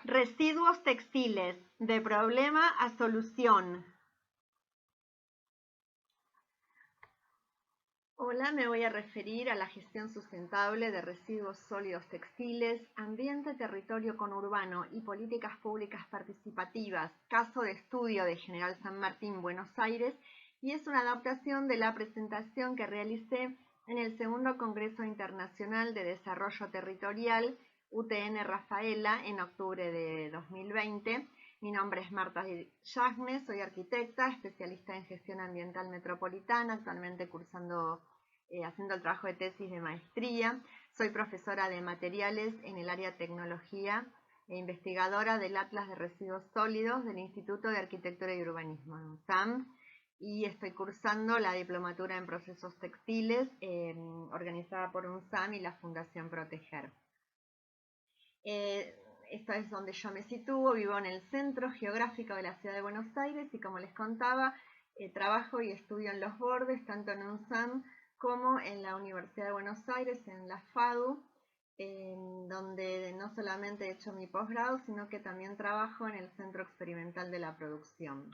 Residuos textiles, de problema a solución. Hola, me voy a referir a la gestión sustentable de residuos sólidos textiles, ambiente, territorio conurbano y políticas públicas participativas, caso de estudio de General San Martín, Buenos Aires, y es una adaptación de la presentación que realicé en el segundo Congreso Internacional de Desarrollo Territorial, UTN Rafaela, en octubre de 2020. Mi nombre es Marta Yagne, soy arquitecta, especialista en gestión ambiental metropolitana, actualmente haciendo el trabajo de tesis de maestría. Soy profesora de materiales en el área tecnología e investigadora del Atlas de Residuos Sólidos del Instituto de Arquitectura y Urbanismo, UNSAM, y estoy cursando la diplomatura en procesos textiles organizada por UNSAM y la Fundación Proteger. Esto es donde yo me sitúo, vivo en el centro geográfico de la ciudad de Buenos Aires y, como les contaba, trabajo y estudio en los bordes, tanto en UNSAM como en la Universidad de Buenos Aires, en la FADU, donde no solamente he hecho mi posgrado, sino que también trabajo en el Centro Experimental de la Producción.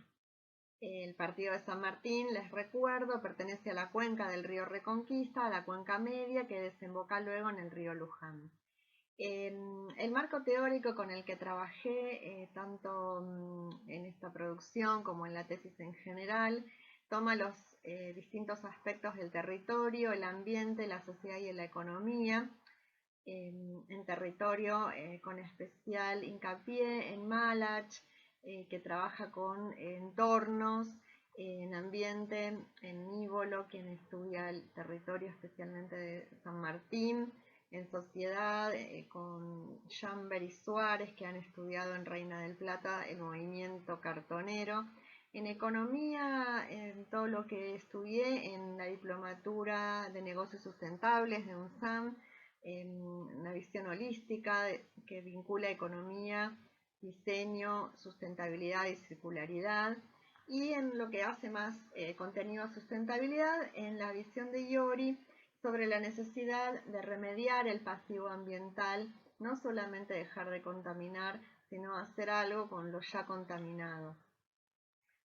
El partido de San Martín, les recuerdo, pertenece a la cuenca del río Reconquista, a la cuenca media que desemboca luego en el río Luján. El marco teórico con el que trabajé, tanto en esta producción como en la tesis en general, toma los distintos aspectos del territorio, el ambiente, la sociedad y la economía. En territorio, con especial hincapié en Malach, que trabaja con entornos, en ambiente, en Nívolo, quien estudia el territorio especialmente de San Martín, en sociedad, con Chamber y Suárez, que han estudiado en Reina del Plata el movimiento cartonero. En economía, en todo lo que estudié en la diplomatura de negocios sustentables de UNSAM, en una visión holística que vincula economía, diseño, sustentabilidad y circularidad. Y en lo que hace más contenido a sustentabilidad, en la visión de Iori, sobre la necesidad de remediar el pasivo ambiental, no solamente dejar de contaminar, sino hacer algo con lo ya contaminado.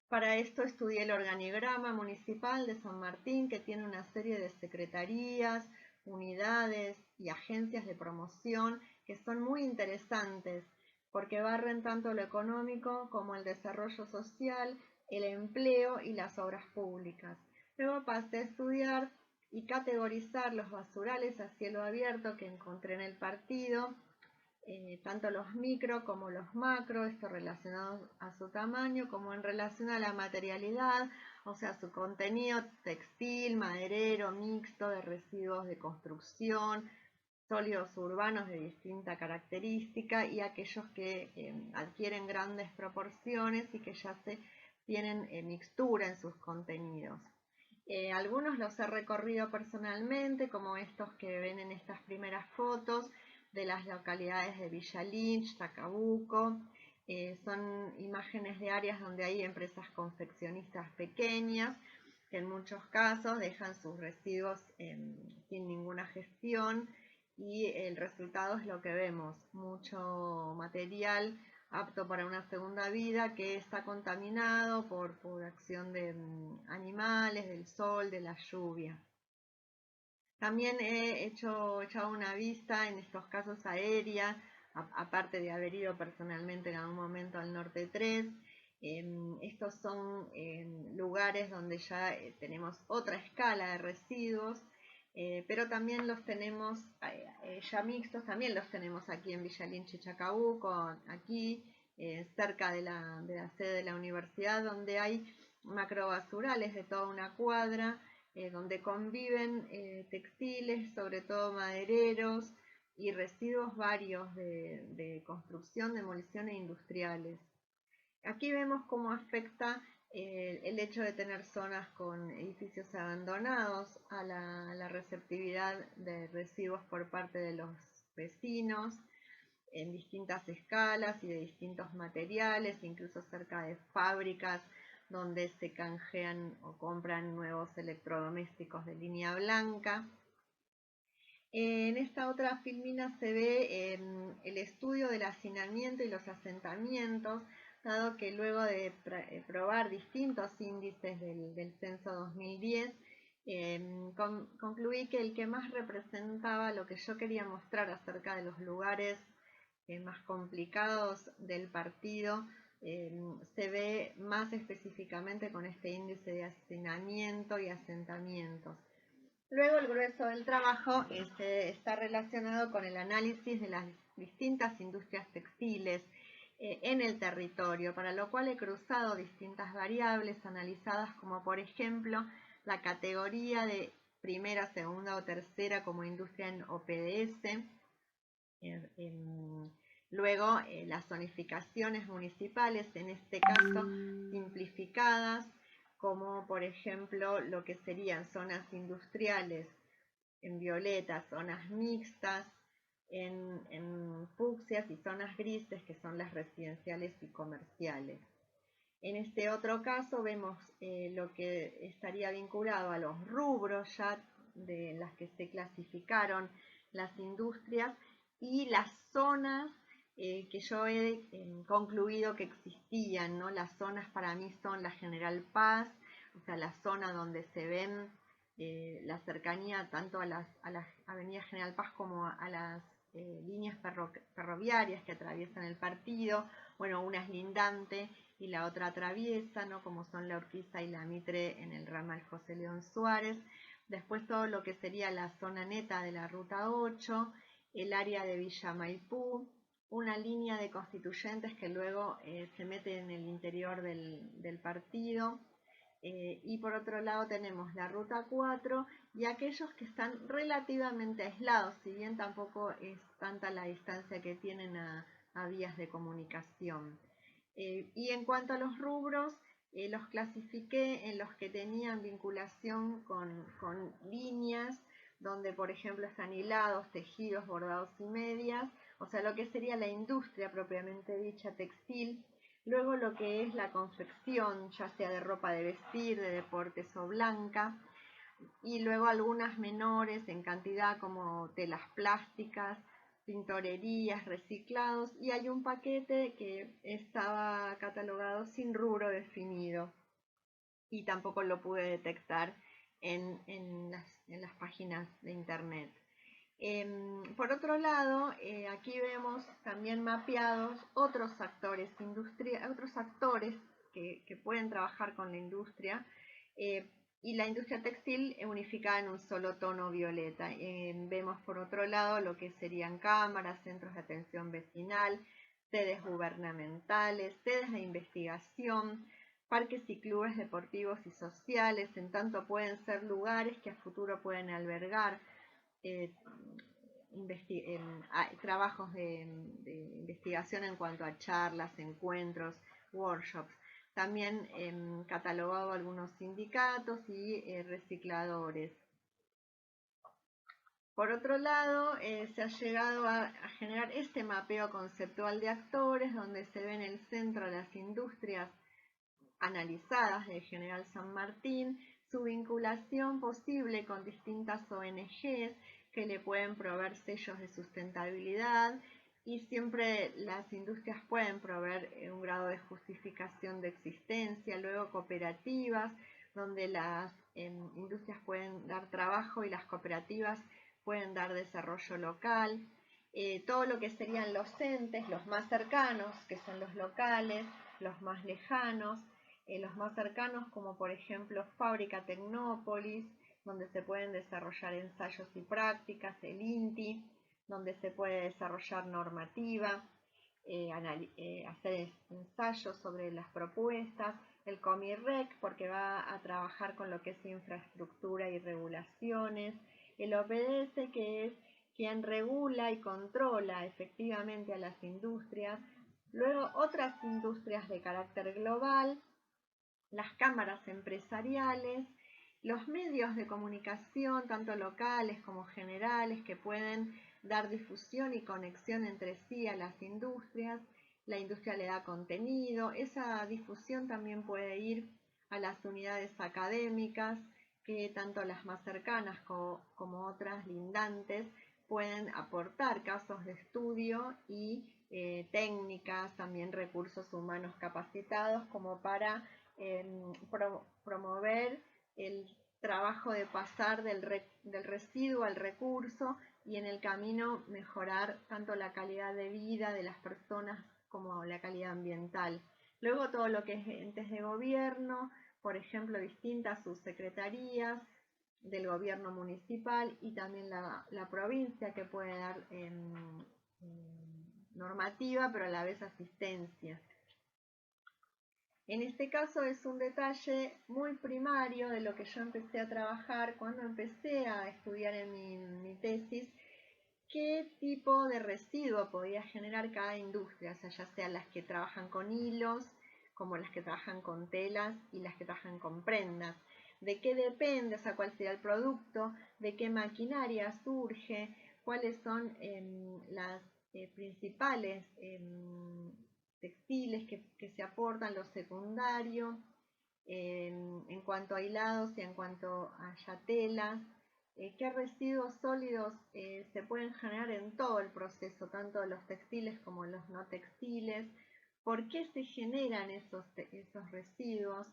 Para esto estudié el organigrama municipal de San Martín, que tiene una serie de secretarías, unidades y agencias de promoción que son muy interesantes, porque barren tanto lo económico como el desarrollo social, el empleo y las obras públicas. Luego pasé a estudiar y categorizar los basurales a cielo abierto que encontré en el partido, tanto los micro como los macro, esto relacionado a su tamaño, como en relación a la materialidad, o sea, su contenido textil, maderero, mixto, de residuos de construcción, sólidos urbanos de distinta característica y aquellos que adquieren grandes proporciones y que ya tienen mixtura en sus contenidos. Algunos los he recorrido personalmente, como estos que ven en estas primeras fotos, de las localidades de Villa Lynch, Chacabuco. Son imágenes de áreas donde hay empresas confeccionistas pequeñas, que en muchos casos dejan sus residuos sin ninguna gestión, y el resultado es lo que vemos, mucho material apto para una segunda vida que está contaminado por acción de animales, del sol, de la lluvia. También he echado una vista en estos casos aérea, aparte de haber ido personalmente en algún momento al Norte 3. Estos son lugares donde ya tenemos otra escala de residuos, pero también los tenemos ya mixtos, también los tenemos aquí en Villa Lynch y Chacabuco, aquí cerca de la sede de la universidad, donde hay macrobasurales de toda una cuadra, donde conviven textiles, sobre todo madereros, y residuos varios de construcción, demolición e industriales. Aquí vemos cómo afecta el hecho de tener zonas con edificios abandonados a la receptividad de residuos por parte de los vecinos, en distintas escalas y de distintos materiales, incluso cerca de fábricas donde se canjean o compran nuevos electrodomésticos de línea blanca. En esta otra filmina se ve el estudio del hacinamiento y los asentamientos, dado que luego de probar distintos índices del censo 2010, concluí que el que más representaba lo que yo quería mostrar acerca de los lugares más complicados del partido se ve más específicamente con este índice de hacinamiento y asentamientos. Luego el grueso del trabajo está relacionado con el análisis de las distintas industrias textiles en el territorio, para lo cual he cruzado distintas variables analizadas como por ejemplo la categoría de primera, segunda o tercera como industria en OPDS, luego las zonificaciones municipales, en este caso simplificadas, como por ejemplo lo que serían zonas industriales en violeta, zonas mixtas en fucsias y zonas grises que son las residenciales y comerciales. En este otro caso vemos lo que estaría vinculado a los rubros ya de las que se clasificaron las industrias y las zonas que yo he concluido que existían, ¿no? Las zonas para mí son la General Paz, o sea, la zona donde se ven la cercanía tanto a la Avenida General Paz como a las líneas ferroviarias que atraviesan el partido. Bueno, una es lindante y la otra atraviesa, ¿no? Como son la Urquiza y la Mitre en el ramal José León Suárez. Después todo lo que sería la zona neta de la Ruta 8, el área de Villa Maipú, una línea de constituyentes que luego se mete en el interior del partido. Y por otro lado tenemos la Ruta 4 y aquellos que están relativamente aislados, si bien tampoco es tanta la distancia que tienen a vías de comunicación. Y en cuanto a los rubros, los clasifiqué en los que tenían vinculación con líneas, donde por ejemplo están hilados, tejidos, bordados y medias, o sea, lo que sería la industria propiamente dicha textil. Luego lo que es la confección, ya sea de ropa de vestir, de deportes o blanca, y luego algunas menores en cantidad como telas plásticas, tintorerías, reciclados, y hay un paquete que estaba catalogado sin rubro definido y tampoco lo pude detectar en las páginas de internet. Por otro lado, aquí vemos también mapeados otros actores que pueden trabajar con la industria y la industria textil unificada en un solo tono violeta. Vemos por otro lado lo que serían cámaras, centros de atención vecinal, sedes gubernamentales, sedes de investigación, parques y clubes deportivos y sociales, en tanto pueden ser lugares que a futuro pueden albergar trabajos de investigación en cuanto a charlas, encuentros, workshops. También catalogado algunos sindicatos y recicladores. Por otro lado, se ha llegado a generar este mapeo conceptual de actores, donde se ve en el centro las industrias analizadas de General San Martín, su vinculación posible con distintas ONGs que le pueden proveer sellos de sustentabilidad, y siempre las industrias pueden proveer un grado de justificación de existencia. Luego cooperativas, donde las industrias pueden dar trabajo y las cooperativas pueden dar desarrollo local. Todo lo que serían los entes, los más cercanos, que son los locales, los más lejanos, los más cercanos como por ejemplo Fábrica Tecnópolis, donde se pueden desarrollar ensayos y prácticas, el INTI, donde se puede desarrollar normativa, hacer ensayos sobre las propuestas, el COMIREC, porque va a trabajar con lo que es infraestructura y regulaciones, el OPDS, que es quien regula y controla efectivamente a las industrias, luego otras industrias de carácter global, las cámaras empresariales, los medios de comunicación, tanto locales como generales, que pueden dar difusión y conexión entre sí a las industrias. La industria le da contenido. Esa difusión también puede ir a las unidades académicas, que tanto las más cercanas como otras lindantes pueden aportar casos de estudio y técnicas, también recursos humanos capacitados como para promover el trabajo de pasar del residuo al recurso y en el camino mejorar tanto la calidad de vida de las personas como la calidad ambiental. Luego todo lo que es entes de gobierno, por ejemplo, distintas subsecretarías del gobierno municipal y también la provincia que puede dar normativa, pero a la vez asistencia. En este caso es un detalle muy primario de lo que yo empecé a trabajar cuando empecé a estudiar en mi tesis, qué tipo de residuo podía generar cada industria, o sea, ya sean las que trabajan con hilos, como las que trabajan con telas y las que trabajan con prendas. De qué depende, o sea, cuál sería el producto, de qué maquinaria surge, cuáles son las principales textiles que se aportan, lo secundario, en cuanto a hilados y en cuanto a ya telas, qué residuos sólidos se pueden generar en todo el proceso, tanto los textiles como los no textiles, por qué se generan esos residuos,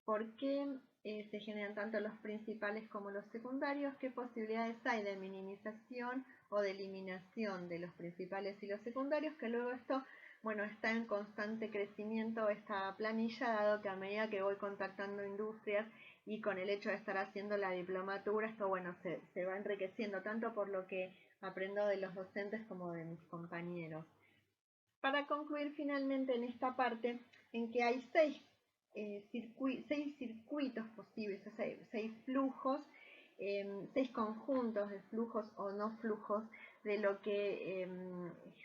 por qué se generan tanto los principales como los secundarios, qué posibilidades hay de minimización o de eliminación de los principales y los secundarios, que luego esto, bueno, está en constante crecimiento esta planilla, dado que a medida que voy contactando industrias y con el hecho de estar haciendo la diplomatura, esto, bueno, se va enriqueciendo tanto por lo que aprendo de los docentes como de mis compañeros. Para concluir finalmente en esta parte, en que hay seis circuitos posibles, o sea, seis flujos, seis conjuntos de flujos o no flujos de lo que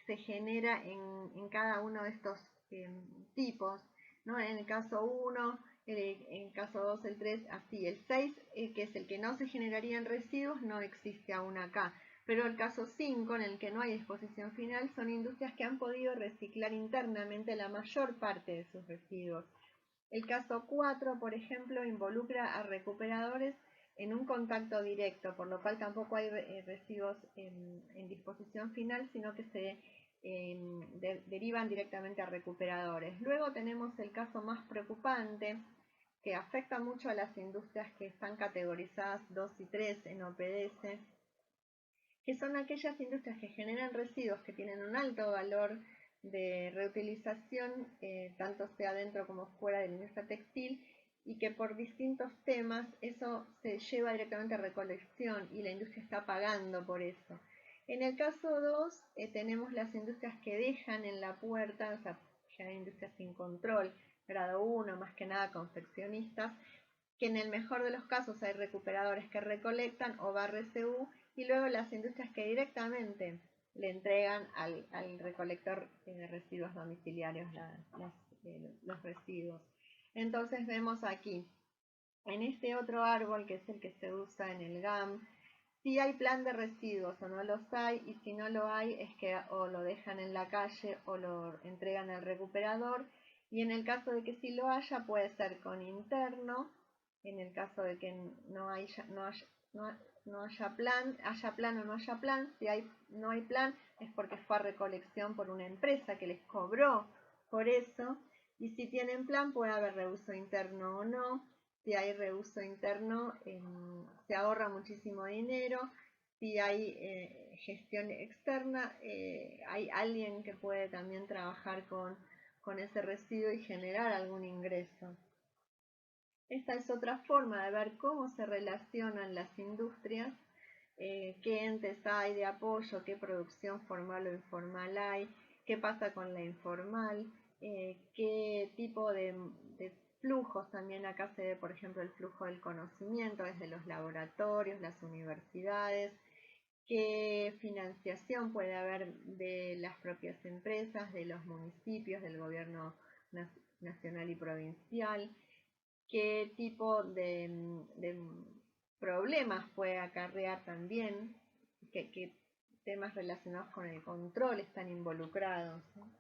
se genera en cada uno de estos tipos, ¿no? En el caso 1, en el caso 2, el 3, así. El 6, que es el que no se generarían residuos, no existe aún acá. Pero el caso 5, en el que no hay exposición final, son industrias que han podido reciclar internamente la mayor parte de sus residuos. El caso 4, por ejemplo, involucra a recuperadores en un contacto directo, por lo cual tampoco hay residuos en disposición final, sino que se derivan directamente a recuperadores. Luego tenemos el caso más preocupante, que afecta mucho a las industrias que están categorizadas 2 y 3 en OPDS, que son aquellas industrias que generan residuos que tienen un alto valor de reutilización, tanto sea dentro como fuera de la industria textil, y que por distintos temas eso se lleva directamente a recolección y la industria está pagando por eso. En el caso 2 tenemos las industrias que dejan en la puerta, o sea, ya hay industrias sin control, grado 1, más que nada confeccionistas, que en el mejor de los casos hay recuperadores que recolectan o BRCU, y luego las industrias que directamente le entregan al recolector de residuos domiciliarios los residuos. Entonces vemos aquí, en este otro árbol, que es el que se usa en el GAM, si hay plan de residuos o no los hay, y si no lo hay es que o lo dejan en la calle o lo entregan al recuperador, y en el caso de que sí lo haya puede ser con interno, en el caso de que no haya plan, haya plan o no haya plan. Si no hay plan es porque fue a recolección por una empresa que les cobró por eso, y si tienen plan puede haber reuso interno o no. Si hay reuso interno se ahorra muchísimo dinero. Si hay gestión externa, hay alguien que puede también trabajar con ese residuo y generar algún ingreso. Esta es otra forma de ver cómo se relacionan las industrias, qué entes hay de apoyo, qué producción formal o informal hay, qué pasa con la informal, qué tipo de flujos también acá se ve, por ejemplo, el flujo del conocimiento desde los laboratorios, las universidades, qué financiación puede haber de las propias empresas, de los municipios, del gobierno nacional y provincial, qué tipo de problemas puede acarrear también, qué temas relacionados con el control están involucrados, ¿no?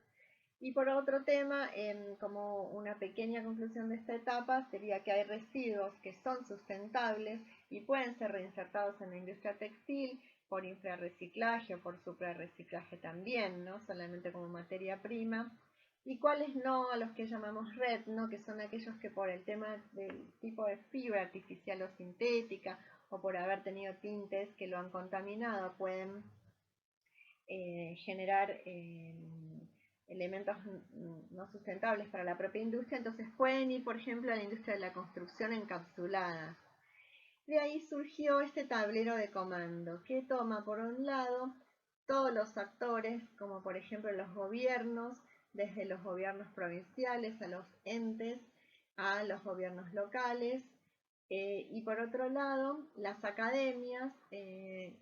Y por otro tema, como una pequeña conclusión de esta etapa, sería que hay residuos que son sustentables y pueden ser reinsertados en la industria textil, por infrarreciclaje o por suprarreciclaje también, ¿no? Solamente como materia prima. Y cuáles no, a los que llamamos red, ¿no? Que son aquellos que por el tema del tipo de fibra artificial o sintética o por haber tenido tintes que lo han contaminado pueden generar elementos no sustentables para la propia industria, entonces pueden ir, por ejemplo, a la industria de la construcción encapsulada. De ahí surgió este tablero de comando, que toma, por un lado, todos los actores, como por ejemplo los gobiernos, desde los gobiernos provinciales a los entes, a los gobiernos locales, y por otro lado, las academias,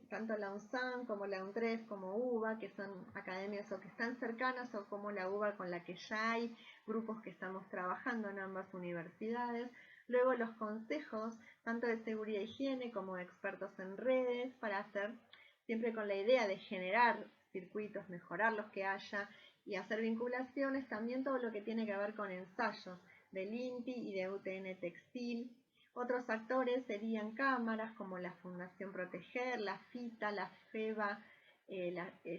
tanto la UNSAM como la UNTREF como UBA, que son academias o que están cercanas, o como la UBA con la que ya hay grupos que estamos trabajando en ambas universidades. Luego los consejos, tanto de seguridad e higiene como de expertos en redes, para hacer, siempre con la idea de generar circuitos, mejorar los que haya y hacer vinculaciones, también todo lo que tiene que ver con ensayos del INTI y de UTN Textil. Otros actores serían cámaras como la Fundación Proteger, la FITA, la FEBA,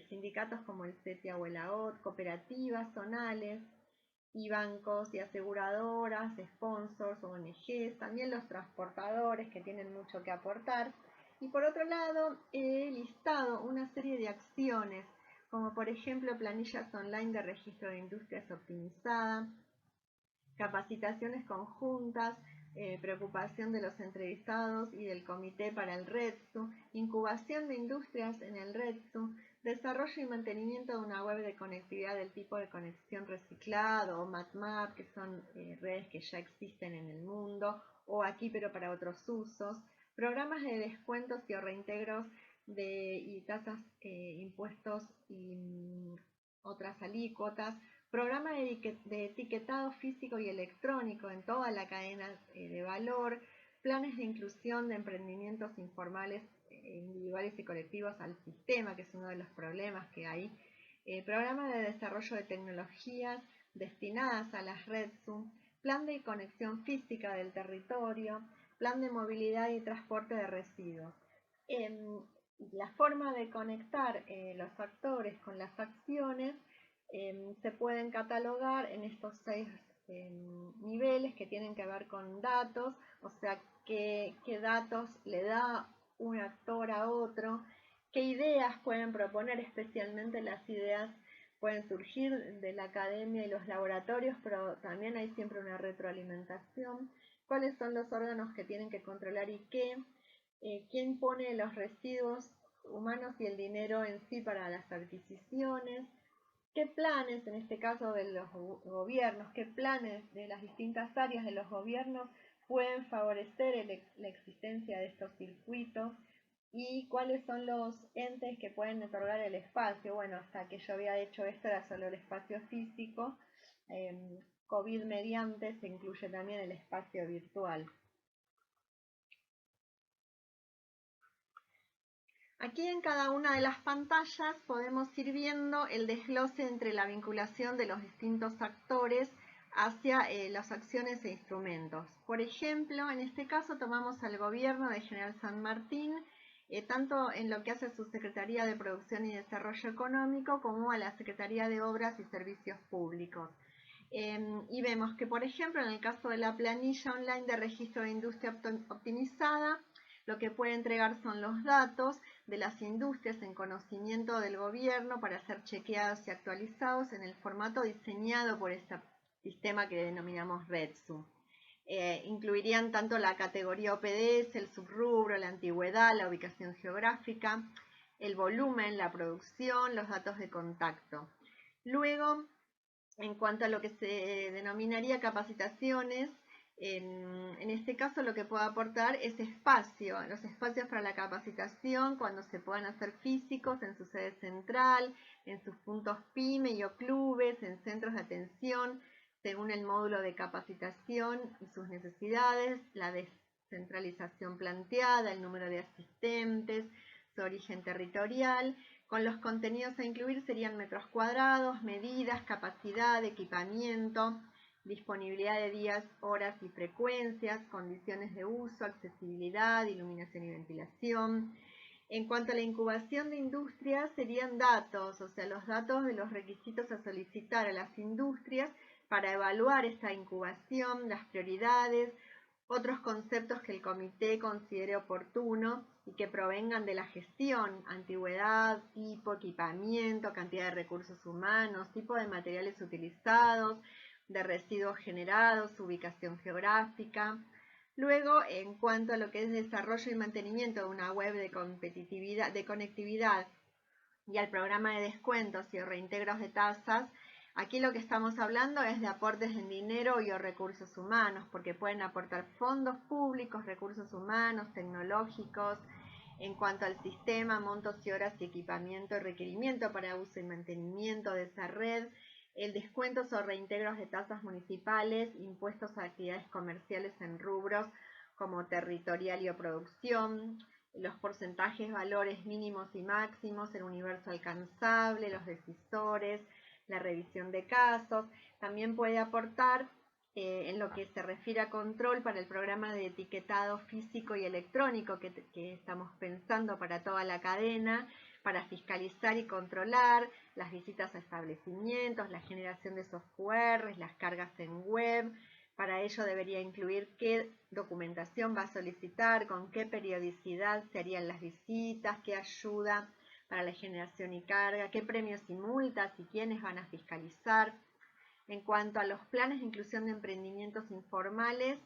sindicatos como el CETIA o el AOT, cooperativas zonales, y bancos y aseguradoras, sponsors, ONGs, también los transportadores que tienen mucho que aportar. Y por otro lado, he listado una serie de acciones, como por ejemplo planillas online de registro de industrias optimizada, capacitaciones conjuntas, preocupación de los entrevistados y del comité para el REDSU, incubación de industrias en el REDSU, desarrollo y mantenimiento de una web de conectividad del tipo de conexión reciclado o MatMap, que son redes que ya existen en el mundo, o aquí pero para otros usos, programas de descuentos y o reintegros y tasas, impuestos y otras alícuotas, programa de etiquetado físico y electrónico en toda la cadena de valor, planes de inclusión de emprendimientos informales, individuales y colectivos al sistema, que es uno de los problemas que hay, programa de desarrollo de tecnologías destinadas a las REDSU, plan de conexión física del territorio, plan de movilidad y transporte de residuos. La forma de conectar los actores con las acciones se pueden catalogar en estos 6 niveles que tienen que ver con datos, o sea, qué datos le da un actor a otro, qué ideas pueden proponer, especialmente las ideas pueden surgir de la academia y los laboratorios, pero también hay siempre una retroalimentación, cuáles son los órganos que tienen que controlar y qué, quién pone los residuos humanos y el dinero en sí para las adquisiciones, qué planes, en este caso de los gobiernos, qué planes de las distintas áreas de los gobiernos pueden favorecer la existencia de estos circuitos y cuáles son los entes que pueden otorgar el espacio. Bueno, hasta que yo había hecho esto era solo el espacio físico, COVID mediante se incluye también el espacio virtual. Aquí en cada una de las pantallas podemos ir viendo el desglose entre la vinculación de los distintos actores hacia las acciones e instrumentos. Por ejemplo, en este caso tomamos al gobierno de General San Martín, tanto en lo que hace su Secretaría de Producción y Desarrollo Económico como a la Secretaría de Obras y Servicios Públicos. Y vemos que, por ejemplo, en el caso de la planilla online de registro de industria optimizada, lo que puede entregar son los datos de las industrias en conocimiento del gobierno para ser chequeados y actualizados en el formato diseñado por este sistema que denominamos REDSU. Incluirían tanto la categoría OPDS, el subrubro, la antigüedad, la ubicación geográfica, el volumen, la producción, los datos de contacto. Luego, en cuanto a lo que se denominaría capacitaciones, en este caso lo que puedo aportar es espacio, los espacios para la capacitación cuando se puedan hacer físicos en su sede central, en sus puntos PYME y o clubes, en centros de atención, según el módulo de capacitación y sus necesidades, la descentralización planteada, el número de asistentes, su origen territorial. Con los contenidos a incluir serían metros cuadrados, medidas, capacidad, equipamiento, disponibilidad de días, horas y frecuencias, condiciones de uso, accesibilidad, iluminación y ventilación, En cuanto a la incubación de industrias, serían datos, o sea, los datos de los requisitos a solicitar a las industrias para evaluar esta incubación, las prioridades, otros conceptos que el comité considere oportuno y que provengan de la gestión, antigüedad, tipo, equipamiento, cantidad de recursos humanos, tipo de materiales utilizados, de residuos generados, ubicación geográfica. Luego, en cuanto a lo que es desarrollo y mantenimiento de una web de competitividad, de conectividad y al programa de descuentos y reintegros de tasas, aquí lo que estamos hablando es de aportes en dinero y o recursos humanos, porque pueden aportar fondos públicos, recursos humanos, tecnológicos, en cuanto al sistema, montos y horas y equipamiento y requerimiento para uso y mantenimiento de esa red, el descuentos o reintegros de tasas municipales, impuestos a actividades comerciales en rubros como territorial y o producción, los porcentajes, valores mínimos y máximos, el universo alcanzable, los decisores, la revisión de casos. También puede aportar en lo que se refiere a control para el programa de etiquetado físico y electrónico que estamos pensando para toda la cadena, para fiscalizar y controlar las visitas a establecimientos, la generación de software, las cargas en web. Para ello debería incluir qué documentación va a solicitar, con qué periodicidad se harían las visitas, qué ayuda para la generación y carga, qué premios y multas y quiénes van a fiscalizar. En cuanto a los planes de inclusión de emprendimientos informales,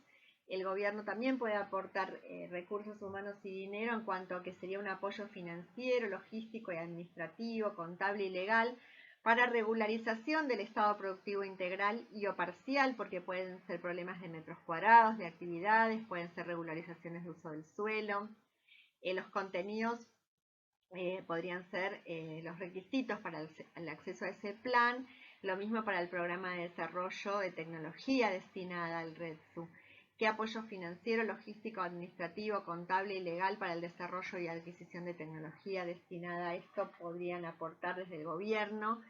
el gobierno también puede aportar recursos humanos y dinero en cuanto a que sería un apoyo financiero, logístico y administrativo, contable y legal para regularización del estado productivo integral y o parcial, porque pueden ser problemas de metros cuadrados, de actividades, pueden ser regularizaciones de uso del suelo. Los contenidos podrían ser los requisitos para el acceso a ese plan, lo mismo para el programa de desarrollo de tecnología destinada al REDSU. ¿Qué apoyo financiero, logístico, administrativo, contable y legal para el desarrollo y adquisición de tecnología destinada a esto podrían aportar desde el gobierno?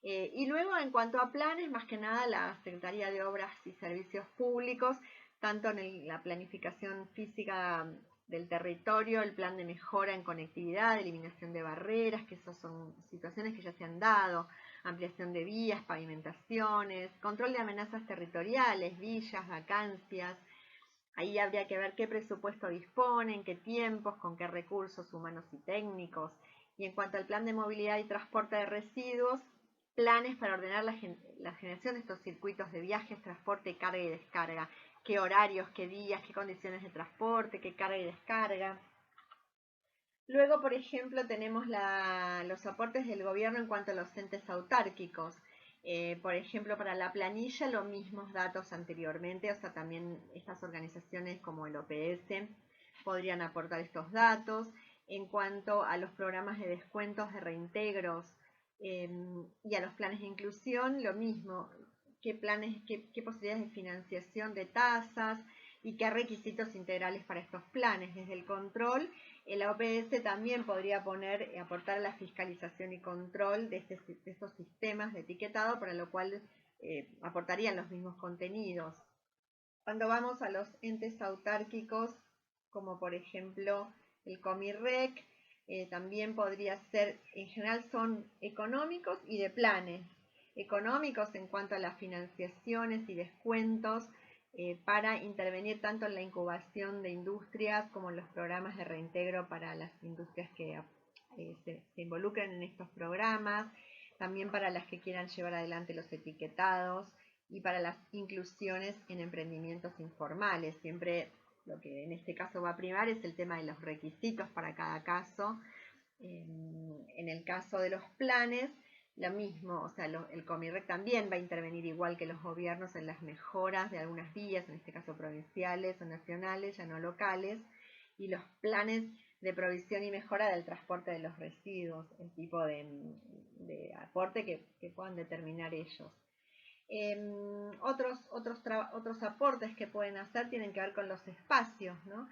Y luego, en cuanto a planes, más que nada la Secretaría de Obras y Servicios Públicos, tanto en la planificación física del territorio, el plan de mejora en conectividad, eliminación de barreras, que esas son situaciones que ya se han dado, ampliación de vías, pavimentaciones, control de amenazas territoriales, villas, vacancias. Ahí habría que ver qué presupuesto disponen, qué tiempos, con qué recursos humanos y técnicos. Y en cuanto al plan de movilidad y transporte de residuos, planes para ordenar la generación de estos circuitos de viajes, transporte, carga y descarga. Qué horarios, qué días, qué condiciones de transporte, qué carga y descarga. Luego, por ejemplo, tenemos los aportes del gobierno en cuanto a los entes autárquicos. Por ejemplo, para la planilla, los mismos datos anteriormente, o sea, también estas organizaciones como el OPS podrían aportar estos datos. En cuanto a los programas de descuentos, de reintegros y a los planes de inclusión, lo mismo. Qué posibilidades de financiación de tasas y qué requisitos integrales para estos planes. Desde el control, la OPS también podría aportar a la fiscalización y control de estos sistemas de etiquetado, para lo cual aportarían los mismos contenidos. Cuando vamos a los entes autárquicos, como por ejemplo el Comirrec, también podría ser, en general son económicos y de planes. Económicos en cuanto a las financiaciones y descuentos para intervenir tanto en la incubación de industrias como en los programas de reintegro para las industrias que se involucren en estos programas, también para las que quieran llevar adelante los etiquetados y para las inclusiones en emprendimientos informales. Siempre lo que en este caso va a primar es el tema de los requisitos para cada caso. En el caso de los planes, lo mismo, o sea, el Comirrec también va a intervenir igual que los gobiernos en las mejoras de algunas vías, en este caso provinciales o nacionales, ya no locales, y los planes de provisión y mejora del transporte de los residuos, el tipo de aporte que puedan determinar ellos. Otros aportes que pueden hacer tienen que ver con los espacios, ¿no?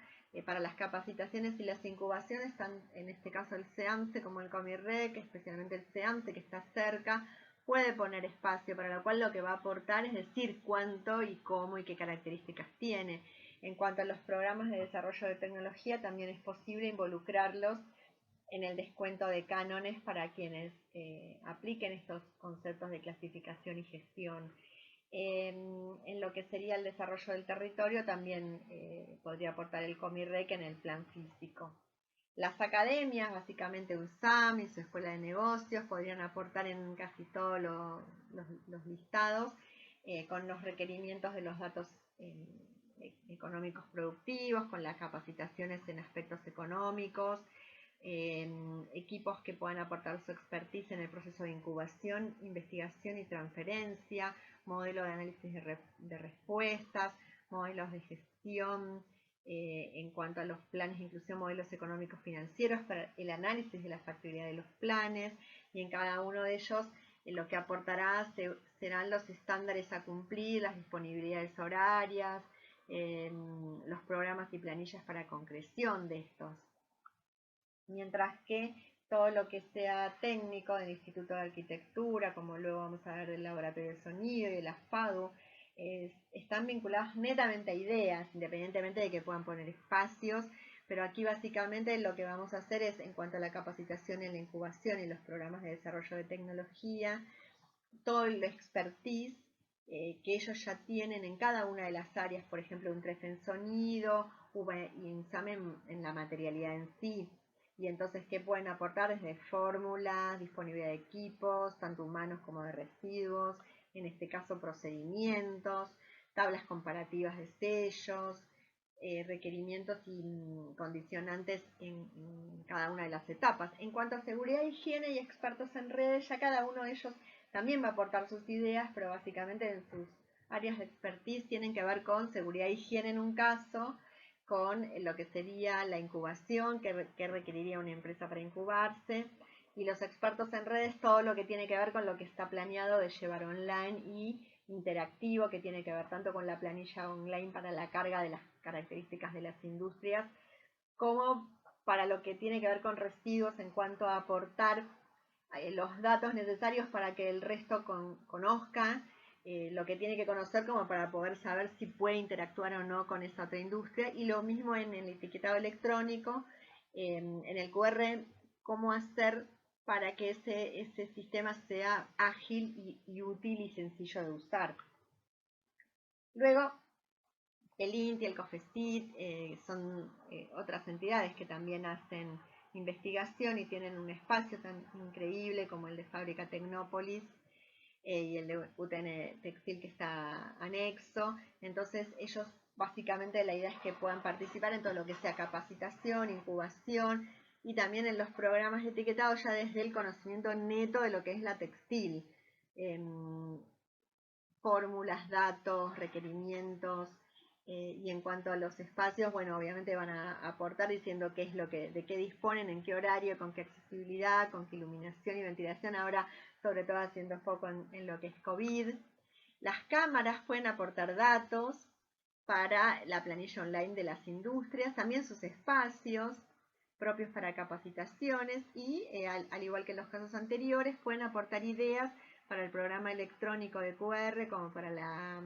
Para las capacitaciones y las incubaciones, están en este caso el CEAMSE como el Comirrec, especialmente el CEAMSE que está cerca, puede poner espacio, para lo cual lo que va a aportar es decir cuánto y cómo y qué características tiene. En cuanto a los programas de desarrollo de tecnología, también es posible involucrarlos en el descuento de cánones para quienes apliquen estos conceptos de clasificación y gestión. En lo que sería el desarrollo del territorio también podría aportar el Comirrec en el plan físico. Las academias, básicamente USAM y su escuela de negocios, podrían aportar en casi todos los listados con los requerimientos de los datos económicos productivos, con las capacitaciones en aspectos económicos, equipos que puedan aportar su expertise en el proceso de incubación, investigación y transferencia, modelo de análisis de respuestas, modelos de gestión, en cuanto a los planes de inclusión, modelos económicos financieros para el análisis de la factibilidad de los planes, y en cada uno de ellos lo que aportará serán los estándares a cumplir, las disponibilidades horarias, los programas y planillas para concreción de estos. Mientras que todo lo que sea técnico del Instituto de Arquitectura, como luego vamos a ver del Laboratorio de Sonido y de la FADU, están vinculados netamente a ideas, independientemente de que puedan poner espacios, pero aquí básicamente lo que vamos a hacer es, en cuanto a la capacitación en la incubación y los programas de desarrollo de tecnología, todo el expertise que ellos ya tienen en cada una de las áreas, por ejemplo, un TREF en sonido, y INSAM en la materialidad en sí. Y entonces, ¿qué pueden aportar? Desde fórmulas, disponibilidad de equipos, tanto humanos como de residuos, en este caso procedimientos, tablas comparativas de sellos, requerimientos y condicionantes en cada una de las etapas. En cuanto a seguridad, higiene y expertos en redes, ya cada uno de ellos también va a aportar sus ideas, pero básicamente en sus áreas de expertise tienen que ver con seguridad e higiene en un caso, con lo que sería la incubación, que requeriría una empresa para incubarse, y los expertos en redes, todo lo que tiene que ver con lo que está planeado de llevar online y interactivo, que tiene que ver tanto con la planilla online para la carga de las características de las industrias, como para lo que tiene que ver con residuos en cuanto a aportar los datos necesarios para que el resto conozca lo que tiene que conocer como para poder saber si puede interactuar o no con esa otra industria. Y lo mismo en el etiquetado electrónico, en el QR, cómo hacer para que ese sistema sea ágil y útil y sencillo de usar. Luego, el INTI, el COFECIT, son otras entidades que también hacen investigación y tienen un espacio tan increíble como el de Fábrica Tecnópolis y el de UTN Textil que está anexo. Entonces ellos básicamente la idea es que puedan participar en todo lo que sea capacitación, incubación y también en los programas de etiquetado ya desde el conocimiento neto de lo que es la textil. Fórmulas, datos, requerimientos. Y en cuanto a los espacios, bueno, obviamente van a aportar diciendo qué es de qué disponen, en qué horario, con qué accesibilidad, con qué iluminación y ventilación, ahora sobre todo haciendo foco en lo que es COVID. Las cámaras pueden aportar datos para la planilla online de las industrias, también sus espacios propios para capacitaciones y, al igual que en los casos anteriores, pueden aportar ideas para el programa electrónico de QR, como para la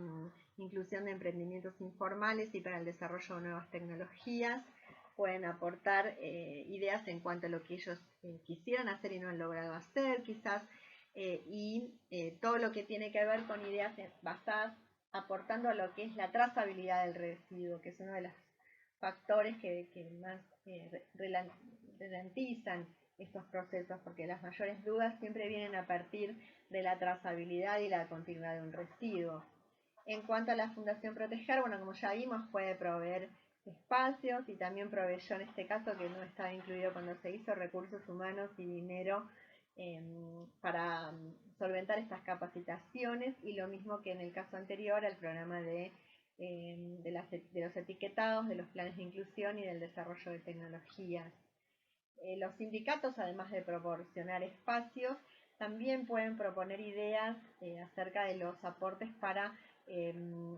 inclusión de emprendimientos informales y para el desarrollo de nuevas tecnologías. Pueden aportar ideas en cuanto a lo que ellos quisieran hacer y no han logrado hacer, quizás, y todo lo que tiene que ver con ideas basadas, aportando a lo que es la trazabilidad del residuo, que es uno de los factores que más ralentizan estos procesos, porque las mayores dudas siempre vienen a partir de la trazabilidad y la continuidad de un residuo. En cuanto a la Fundación Proteger, bueno, como ya vimos, puede proveer espacios y también proveyó en este caso, que no estaba incluido cuando se hizo, recursos humanos y dinero para solventar estas capacitaciones, y lo mismo que en el caso anterior, el programa de los etiquetados, de los planes de inclusión y del desarrollo de tecnologías. Los sindicatos, además de proporcionar espacios, también pueden proponer ideas acerca de los aportes para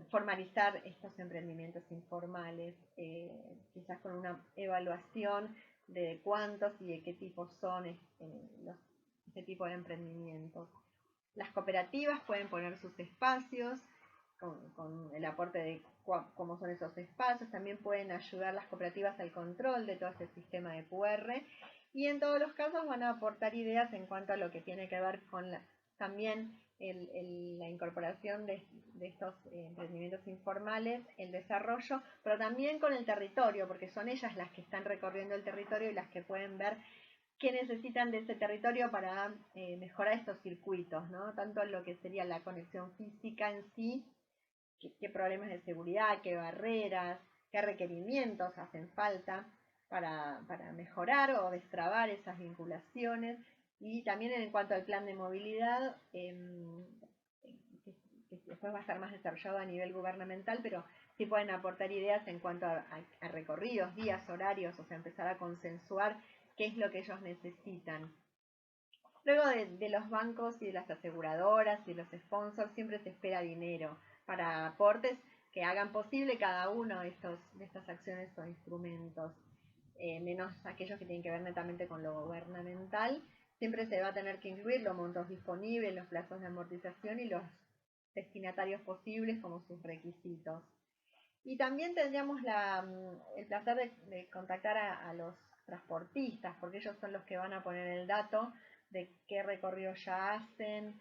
formalizar estos emprendimientos informales, quizás con una evaluación de cuántos y de qué tipo son este tipo de emprendimientos. Las cooperativas pueden poner sus espacios con el aporte de cómo son esos espacios. También pueden ayudar las cooperativas al control de todo este sistema de QR y en todos los casos van a aportar ideas en cuanto a lo que tiene que ver con también la incorporación de estos emprendimientos informales, el desarrollo, pero también con el territorio, porque son ellas las que están recorriendo el territorio y las que pueden ver qué necesitan de ese territorio para mejorar estos circuitos, ¿no? Tanto lo que sería la conexión física en sí, qué problemas de seguridad, qué barreras, qué requerimientos hacen falta para mejorar o destrabar esas vinculaciones, y también en cuanto al plan de movilidad, que después va a estar más desarrollado a nivel gubernamental, pero sí pueden aportar ideas en cuanto a recorridos, días, horarios, o sea, empezar a consensuar qué es lo que ellos necesitan. Luego de los bancos y de las aseguradoras y los sponsors siempre se espera dinero para aportes que hagan posible cada uno de estas acciones o instrumentos, menos aquellos que tienen que ver netamente con lo gubernamental. Siempre se va a tener que incluir los montos disponibles, los plazos de amortización y los destinatarios posibles como sus requisitos. Y también tendríamos el placer de contactar a los transportistas, porque ellos son los que van a poner el dato de qué recorrido ya hacen,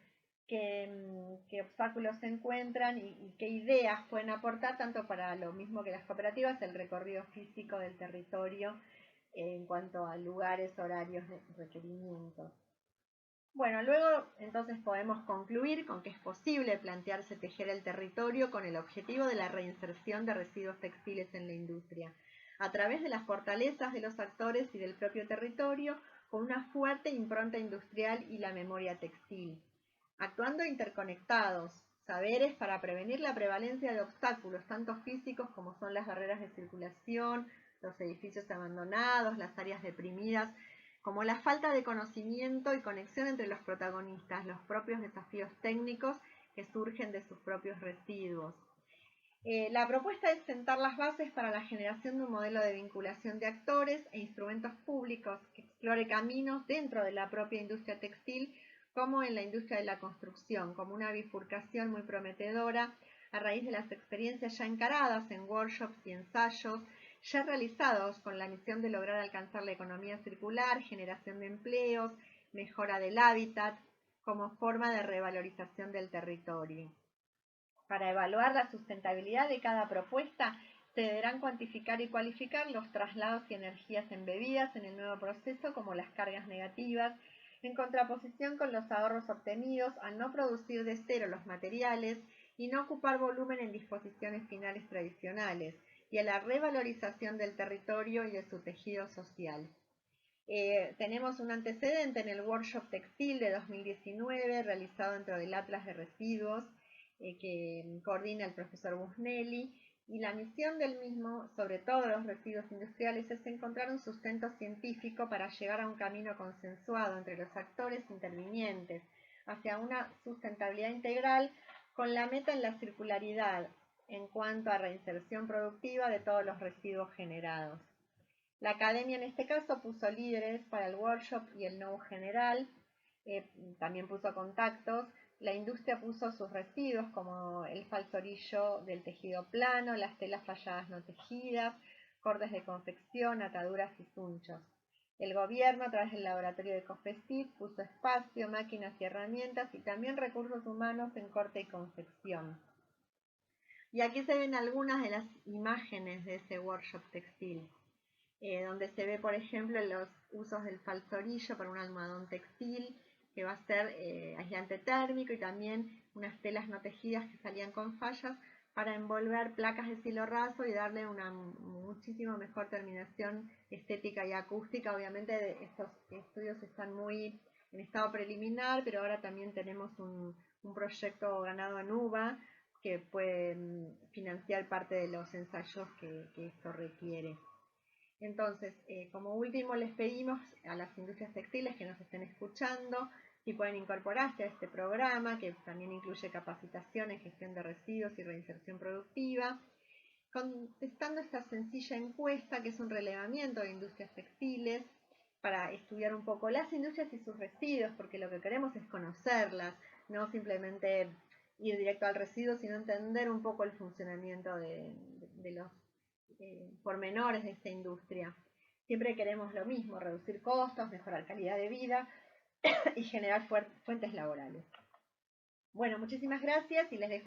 qué obstáculos se encuentran y qué ideas pueden aportar, tanto para lo mismo que las cooperativas, el recorrido físico del territorio en cuanto a lugares, horarios, requerimientos. Bueno, luego entonces podemos concluir con que es posible plantearse tejer el territorio con el objetivo de la reinserción de residuos textiles en la industria, a través de las fortalezas de los actores y del propio territorio, con una fuerte impronta industrial y la memoria textil, actuando interconectados, saberes para prevenir la prevalencia de obstáculos, tanto físicos como son las barreras de circulación, los edificios abandonados, las áreas deprimidas, como la falta de conocimiento y conexión entre los protagonistas, los propios desafíos técnicos que surgen de sus propios residuos. La propuesta es sentar las bases para la generación de un modelo de vinculación de actores e instrumentos públicos que explore caminos dentro de la propia industria textil como en la industria de la construcción, como una bifurcación muy prometedora a raíz de las experiencias ya encaradas en workshops y ensayos, ya realizados con la misión de lograr alcanzar la economía circular, generación de empleos, mejora del hábitat, como forma de revalorización del territorio. Para evaluar la sustentabilidad de cada propuesta, se deberán cuantificar y cualificar los traslados y energías embebidas en el nuevo proceso como las cargas negativas, en contraposición con los ahorros obtenidos al no producir de cero los materiales y no ocupar volumen en disposiciones finales tradicionales, y a la revalorización del territorio y de su tejido social. Tenemos un antecedente en el workshop textil de 2019 realizado dentro del Atlas de Residuos que coordina el profesor Busnelli, y la misión del mismo, sobre todo los residuos industriales, es encontrar un sustento científico para llegar a un camino consensuado entre los actores intervinientes hacia una sustentabilidad integral con la meta en la circularidad en cuanto a reinserción productiva de todos los residuos generados. La academia en este caso puso líderes para el workshop y el know general, también puso contactos. La industria puso sus residuos como el falso orillo del tejido plano, las telas falladas no tejidas, cortes de confección, ataduras y sunchos. El gobierno, a través del laboratorio de COFECIT, puso espacio, máquinas y herramientas y también recursos humanos en corte y confección. Y aquí se ven algunas de las imágenes de ese workshop textil, donde se ve, por ejemplo, los usos del falso orillo para un almohadón textil, que va a ser aislante térmico, y también unas telas no tejidas que salían con fallas para envolver placas de silo raso y darle una muchísimo mejor terminación estética y acústica. Obviamente estos estudios están muy en estado preliminar, pero ahora también tenemos un proyecto ganado en UBA que puede financiar parte de los ensayos que esto requiere. Entonces, como último, les pedimos a las industrias textiles que nos estén escuchando si pueden incorporarse a este programa, que también incluye capacitación en gestión de residuos y reinserción productiva, contestando esta sencilla encuesta, que es un relevamiento de industrias textiles, para estudiar un poco las industrias y sus residuos, porque lo que queremos es conocerlas, no simplemente ir directo al residuo, sino entender un poco el funcionamiento de los pormenores de esta industria. Siempre queremos lo mismo, reducir costos, mejorar calidad de vida y generar fuentes laborales. Bueno, muchísimas gracias y les dejo